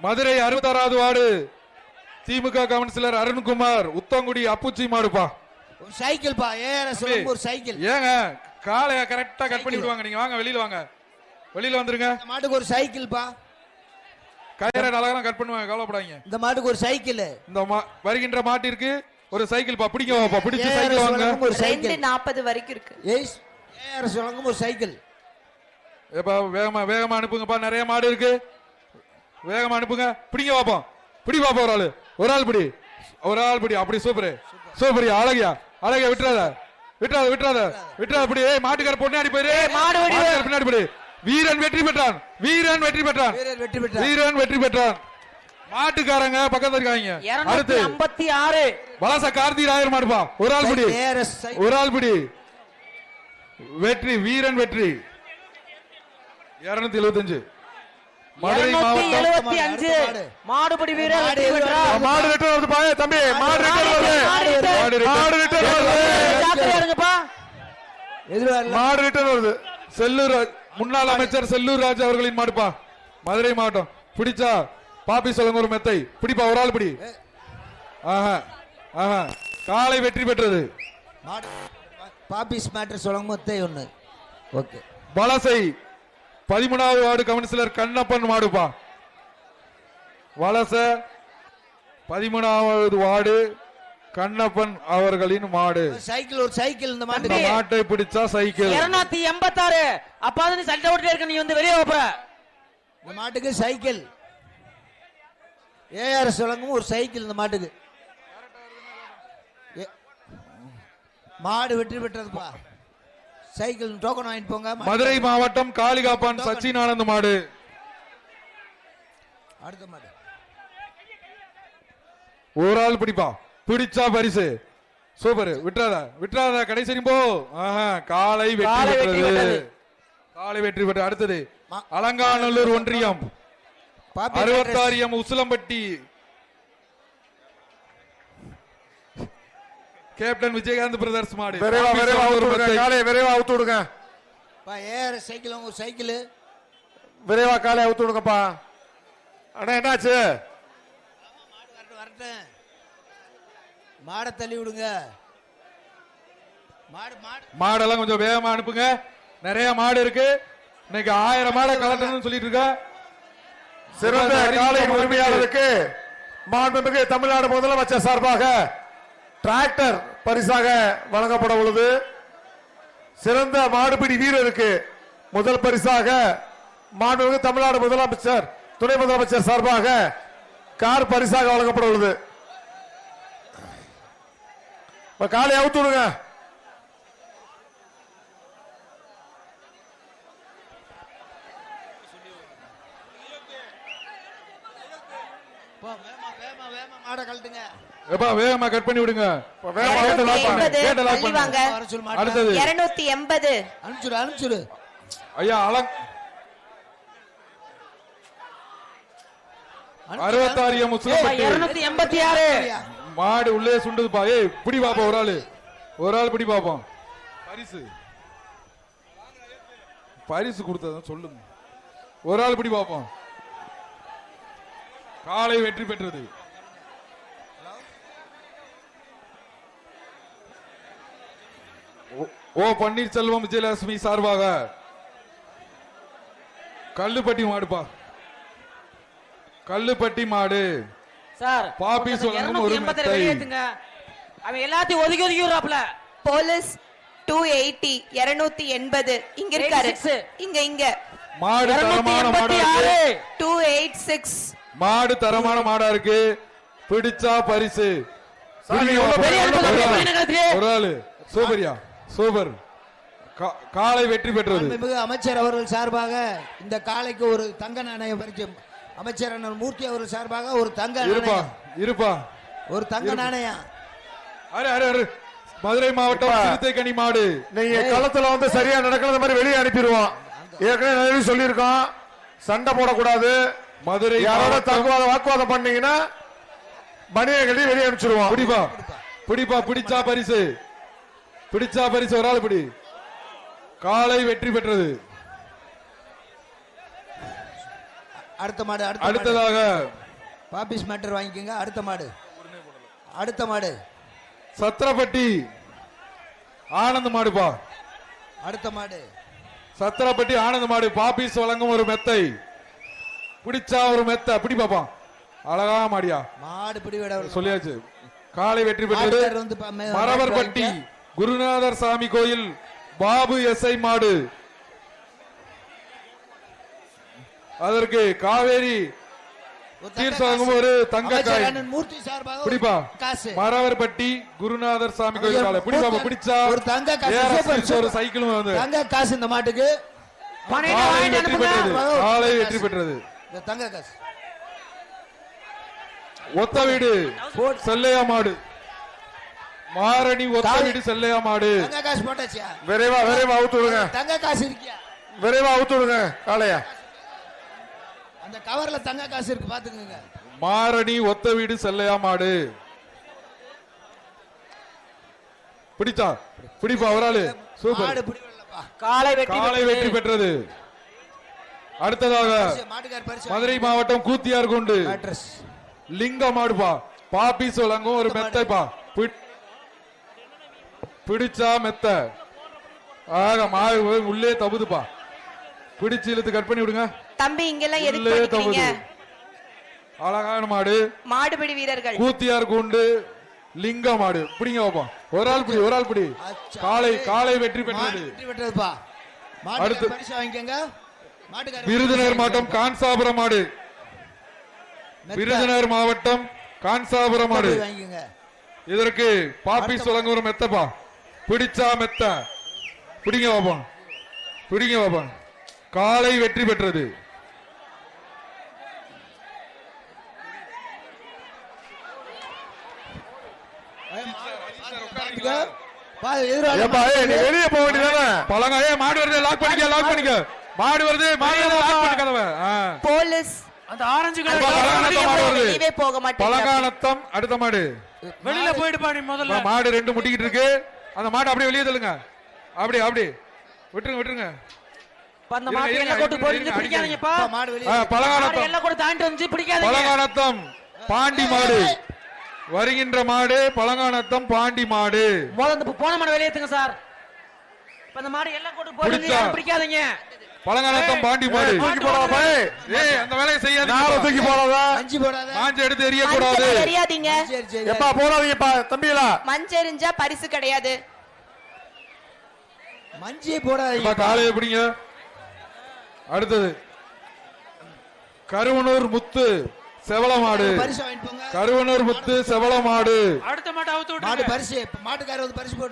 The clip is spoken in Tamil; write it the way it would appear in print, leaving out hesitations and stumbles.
மதுரை 66வது வார்டு திமுக கவுன்சிலர் அருண்குமார் உத்தங்குடி அப்புச்சி மாடுப்பா. ஒரு சைக்கிள் பா. ஏஆர்எஸ் ஒரு சைக்கிள். ஏங்க காளைய கரெக்டா கட் பண்ணி விடுவாங்க. நீங்க வாங்க வெளியில வாங்க. வெளியில வந்துருங்க. இந்த மாட்டுக்கு ஒரு சைக்கிள் பா. கயிறை அழகா கட் பண்ணுவாங்க. கவலைப்படாதீங்க. இந்த மாட்டுக்கு ஒரு சைக்கிள். இந்த வருகின்ற மாட்டிற்கு ஒரு சைக்கிள் பா. பிடிங்க வாப்பா. பிடிச்சு சைக்கிள் வாங்க. ஒரு சைக்கிள் 240 வரைக்கும் இருக்கு. ஏஆர்எஸ் வழங்கும் ஒரு சைக்கிள். ஏப்பா வேகமா வேகமா அனுப்புங்கப்பா. நிறைய மாடு இருக்கு. வேகமா அனுப்புங்க. பிடிங்க வாப்பா. பிடி பாப்பா. ஒரு ஆள் பிடி. ஒரு ஆள் பிடி. அப்படி சூப்பர் சூப்பர். அழகியா அழகியா. விட்டுறாத விட்டுறாத விட்டுறாத விட்டுறாத. பிடி. மாட்டுக்கார பொண்ணாடி போயிரு. பின்னாடி பிடி. வீரன் வெற்றி பெற்றான். வீரன் வெற்றி பெற்றான். வீரன் வெற்றி பெற்றான். மாட்டுக்காரங்க பக்கத்துல இருக்காங்க. அடுத்து 56 வலச கார்த்தி ராயர் மாடுப்பா. ஒரு ஆள் பிடி. ஒரு ஆள் பிடி. வெற்றி. வீரன் வெற்றி. 275 மதுரை மாவட்டம் 275 மாடுபடி வீரர் வெற்றி பெற்றார். மாடு ரிட்டர்ன் வருது பாய தம்பி. மாடு ரிட்டர்ன் வருது. மாடு ரிட்டர்ன் வருது. ஜாக்கிரதையா இருங்கப்பா. மாடு ரிட்டர்ன் வருது. செல்லூர் முன்னாள் அமைச்சர் செல்லூர் ராஜ் அவர்களின் மாடுப்பா. மதுரை மாவட்டம். பிடிச்சா பாப்பி சொல்லுங்க ஒரு மெத்தை. பிடிப்பா. ஒரு ஆள் பிடி. ஆஹா ஆஹா. காலை வெற்றி பெற்றது. பாப்பிஸ் மேட்டர் சொல்லுங்க மெத்தை ஒண்ணு. ஓகே. வலசை 13வது வார்டு கவுன்சிலர் கண்ணப்பன் மாடுப்பா. வலச 13வது வார்டு கண்ணப்பன் அவர்களின் மாடு. சைக்கிள் ஒரு சைக்கிள். இந்த மாட்டை பிடிச்சா சைக்கிள். 286 அப்பாவது நீ சண்டை ஓட்டிட்டே இருக்க. நீ வந்து வெளியே போற. இந்த மாட்டுக்கு சைக்கிள். ஏஆர்எஸ் வழங்கும் ஒரு சைக்கிள். இந்த மாட்டுக்கு மாடு வெற்றி பெற்றதுப்பா. சைக்கிள் டோக்கன் வாங்கிட்டு போங்க. மதுரை மாவட்டம் காளிகாப்பான் சச்சின் ஆனந்த் மாடு. அடுத்த மாடு ஒரு ஆள் பிடிப்பா. பிடிச்சா பரிசு. சூப்பர். விட்டுறாத விட்டுறாத. கடைசி போ. காலை வெற்றி பெற்றது. காலை வெற்றி பெற்ற. அடுத்தது அலங்காநல்லூர் ஒன்றியம் 66 உசிலம்பட்டி கேப்டன் விஜயகாந்த் பிரதர்ஸ் மாடு. விரைவா விரைவா அவுத்து விடுங்க. சைக்கிள் ஒரு சைக்கிள். விரைவா காலை அவுத்து விடுங்கப்பா. அண்ணா என்னாச்சு? வரட்டும். மாடை தள்ளி விடுங்க. மாடெல்லாம் கொஞ்சம் வேகமா அனுப்புங்க. நிறைய மாடு இருக்கு. இன்னைக்கு 1000 மாடை கலட்டணும்னு சொல்லிட்டு இருக்க. சிறந்த காலை உரிமையாளருக்கு மாண்புமிகு தமிழ்நாடு முதலமைச்சர் சார்பாக டிராக்டர் பரிசாக வழங்கப்பட உள்ளது. சிறந்த மாடுபிடி வீரருக்கு முதல் பரிசாக மாண்புமிகு தமிழ்நாடு முதலமைச்சர் துணை முதலமைச்சர் சார்பாக கார் பரிசாக வழங்கப்பட உள்ளது. காலை அவுத்து விடுங்க. வேகமா கட் பண்ணி விடுங்க. அடுத்தது 280 அனுப்பிச்சுடு. ஐயா 66 286 மாடு உள்ளே சுண்டுதுப்பா. ஏய் பிடி பாப்போம். ஒரு ஆள் பிடி பாப்போம். பரிசு கொடுத்தத சொல்லுங்க. ஒரு ஆள் பிடி பாப்போம். காலை வெற்றி பெற்றது. ஓ பன்னீர்செல்வம் விஜயலட்சுமி சார்பாக கல்லுப்பட்டி மாடுப்பா. கல்லுப்பட்டி மாடு சார். பாப்பி சொல்லுங்க ஒரு மெத்தை. அவன் எல்லாத்தையும் ஒதுக்கி ஒதுக்கி விடுறாப்ல. போலீஸ் 280 280 இங்க இருக்காரு. இங்க மாடு தரமான மாடா இருக்கு. 286 மாடு தரமான மாடா இருக்கு. பிடிச்சா பரிசு. ஒரு ஆளு சூப்பரியா. சூப்பர். காலை வெற்றி பெற்றது. அமைச்சர் அவர்கள் சார்பாக இந்த காலைக்கு ஒரு தங்க நாணயம் பரிசு. அமைச்சர் மூர்த்தி அவர்கள் சார்பாக ஒரு தங்க இருப்பா. ஒரு தங்க நாணயம். மதுரை மாவட்டம் திருத்தைக்கனி மாடு. நீங்க களத்துல வந்து சரியா நடக்கிறது மாதிரி வெளியே அனுப்பிடுவோம். ஏற்கனவே சொல்லியிருக்கோம். சண்டை போடக்கூடாது. மதுரை யாரோட வாக்குவாதம் பண்ணீங்கன்னா மணியகடி வெளியே அனுப்பிச்சிருவோம். பிடிப்பா. பிடிச்சா பரிசு. பிடிச்சா பரிசு. ஒரு ஆள் பிடி. காலை வெற்றி பெற்றது. அடுத்த மாடு அடுத்த மாடு. அடுத்ததாக பாபிஸ் மேட்டர் வாங்கிக்கோங்க. அடுத்த மாடு சத்திரப்பட்டி ஆனந்த் மாடுப்பா. அடுத்த மாடு சத்திரப்பட்டி ஆனந்த் மாடு பாபிஸ் வழங்கும் ஒரு மெத்தை. பிடிச்சா ஒரு மெத்தை பிடி பாப்பா. அழகா மாடியா மாடு பிடி விட சொல்லியாச்சு. காலை வெற்றி பெற்றது மரவர்பட்டி குருநாதர் சாமி கோயில் பாபு எஸ்ஐ மாடு. அதற்கு காவேரி தீர்ஸ் வழங்கும் ஒரு தங்க காய். மூர்த்தி சார்பாக பிடிப்பா. காசு மரவர்பட்டி குருநாதர் சாமி கோயில் காலை பிடிப்பா. பிடிச்சா ஒரு தங்க காசு ஒரு சைக்கிளும் வந்து தங்க காசு இந்த மாட்டுக்கு. காலை வெற்றி பெற்றது. காலை வெற்றி பெற்றது. இந்த தங்க காசு ஒத்த வீடு செல்லையா மாடு. மாரணி ஒத்த வீடு செல்லையா மாடு. தங்க காசு போட்டாச்சியா? விரைவா அவுத்து விடுங்க. தங்க காசு இருக்கியா? விரைவா அவுத்து விடுங்க காளையா. அந்த கவர்ல தங்க காசு இருக்கு பாத்துக்கோங்க. மாரணி ஒத்த வீடு செல்லையா மாடு. பிடிச்சா பிடிப்பா ஒரு ஆளு. சூப்பர். மாடு பிடி விடலப்பா. காலை வெற்றி பெற்றது. அடுத்ததாக மாட்டுக்கார் பரிசு மதுரை மாவட்டம் கூத்தியார் குண்டு அட்ரஸ் லிங்க மாடுப்பா. பாபிஸ் வழங்கும் ஒரு மெத்தைப்பா. பிடிச்சா மெத்த. ஆக மாடு உள்ளே தபுதுப்பா. பிடிச்சு இழுத்து கட் பண்ணி விடுங்க. தம்பி இங்கெல்லாம் எதுக்கு உள்ளே பண்ணிக்கிறீங்க? தபுது. அழகான மாடு. மாடுபிடி வீரர்கள் கூத்தியார் குண்டு லிங்க மாடு. பிடிங்க பாப்பா. ஒரு ஆள் பிடி. காலை வெற்றி பெற்றது. வெற்றி பெற்றதுப்பா. அடுத்து மாட்டுக்கார் பரிசு வாங்கிக்கோங்க. மாட்டுக்கார் விருதுநகர் மாவட்டம் கான்சாபுரம் மாடு. விருதுநகர் மாவட்டம் கான்சாபுரம் மாடு. வாங்கிக்கோங்க. இதற்கு பாபிஸ் வழங்கும் ஒரு மெத்தப்பா. பிடிச்சா மெத்த. பிடிங்க பாப்பா. காலை வெற்றி பெற்றது. வெளியே போக வேண்டியதானே. பழங்க மாடு வருது. லாக் பண்ணிக்க. மாடு வருது. கதவை போலீஸ் அந்த ஆரஞ்சு வெளியவே போக மாட்டேங்குது. பழங்கானத்தம் அடுத்த மாடு. வெளியில போயிடுப்பா நீ முதல்ல. மாடு ரெண்டு முட்டிக்கிட்டு இருக்கு. அந்த மாடு அப்படியே வெளியே தள்ளுங்க. அப்படி விட்டுருங்க. அந்த மாட்டு எல்லாம் கொண்டு போறீங்க பிடிக்காதீங்கப்பா. மாடு வெளியே பழங்கானத்தம் எல்லாம் கூட தாண்டி வந்து பிடிக்காதீங்க. பழங்கானத்தம் பாண்டி மாடு வருகின்ற மாடு. பழங்கானத்தம் பாண்டி மாடு. முதல்ல போன மாடு வெளியேத்துங்க சார். இப்ப அந்த மாடு எல்லாம் கொண்டு போறீங்க பிடிக்காதீங்க. பழங்கானத்தம் பாண்டி மாடு. தூக்கி போடாத. அந்த வேலையை செய்யாதீங்க. தூக்கி போடாத. மாஞ்சு எடுத்து எரிய கூடாது. தெரியாதீங்க. எப்பா போடாதீங்கப்பா தம்பிகளா. மஞ்செரிஞ்சா பரிசு கிடையாது. மஞ்சியை போடாதீங்க. காலையை பிடிங்க. அடுத்தது கருவனூர் முத்து செவள மாடு. பரிசு வாங்கிட்டு போங்க. கருவனூர் முத்து செவள மாடு. அடுத்த மாடு அவுத்து மாடு பரிசு மாட்டுக்காரர் பரிசு போட்டு